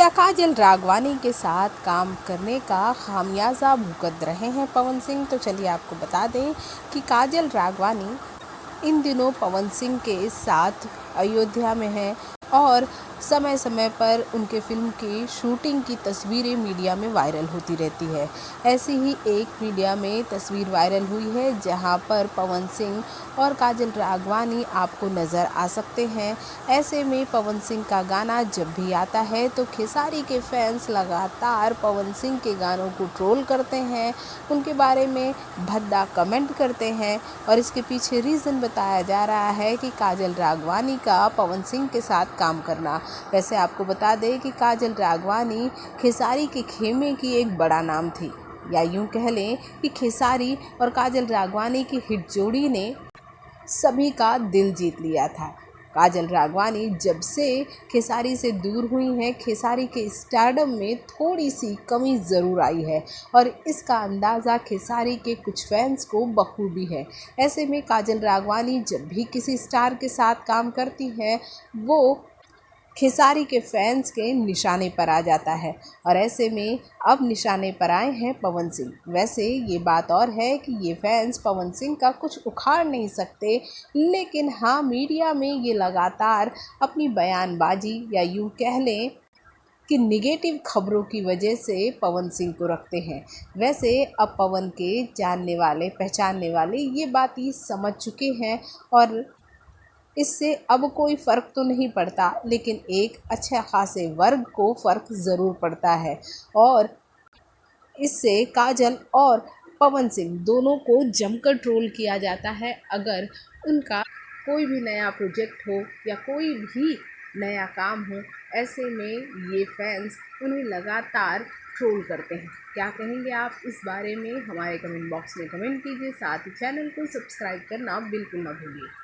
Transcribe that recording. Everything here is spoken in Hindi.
क्या काजल राघवानी के साथ काम करने का खामियाजा भुगत रहे हैं पवन सिंह? तो चलिए आपको बता दें कि काजल राघवानी इन दिनों पवन सिंह के साथ अयोध्या में है और समय समय पर उनके फिल्म की शूटिंग की तस्वीरें मीडिया में वायरल होती रहती है। ऐसी ही एक मीडिया में तस्वीर वायरल हुई है जहां पर पवन सिंह और काजल राघवानी आपको नज़र आ सकते हैं। ऐसे में पवन सिंह का गाना जब भी आता है तो खेसारी के फैंस लगातार पवन सिंह के गानों को ट्रोल करते हैं, उनके बारे में भद्दा कमेंट करते हैं और इसके पीछे रीज़न बताया जा रहा है कि काजल राघवानी का पवन सिंह के साथ काम करना। वैसे आपको बता दें कि काजल राघवानी खेसारी के खेमे की एक बड़ा नाम थी, या यूं कह लें कि खेसारी और काजल राघवानी की हिट जोड़ी ने सभी का दिल जीत लिया था। काजल राघवानी जब से खेसारी से दूर हुई हैं, खेसारी के स्टारडम में थोड़ी सी कमी ज़रूर आई है और इसका अंदाज़ा खेसारी के कुछ फैंस को बखूबी है। ऐसे में काजल राघवानी जब भी किसी स्टार के साथ काम करती है वो खेसारी के फैंस के निशाने पर आ जाता है और ऐसे में अब निशाने पर आए हैं पवन सिंह। वैसे ये बात और है कि ये फैंस पवन सिंह का कुछ उखाड़ नहीं सकते, लेकिन हाँ मीडिया में ये लगातार अपनी बयानबाजी या यूँ कह लें कि निगेटिव खबरों की वजह से पवन सिंह को रखते हैं। वैसे अब पवन के जानने वाले पहचानने वाले ये बात ही समझ चुके हैं और इससे अब कोई फ़र्क तो नहीं पड़ता, लेकिन एक अच्छे खासे वर्ग को फ़र्क ज़रूर पड़ता है और इससे काजल और पवन सिंह दोनों को जमकर ट्रोल किया जाता है अगर उनका कोई भी नया प्रोजेक्ट हो या कोई भी नया काम हो। ऐसे में ये फैंस उन्हें लगातार ट्रोल करते हैं। क्या कहेंगे आप इस बारे में? हमारे कमेंट बॉक्स में कमेंट कीजिए, साथ ही चैनल को सब्सक्राइब करना बिल्कुल ना भूलिए।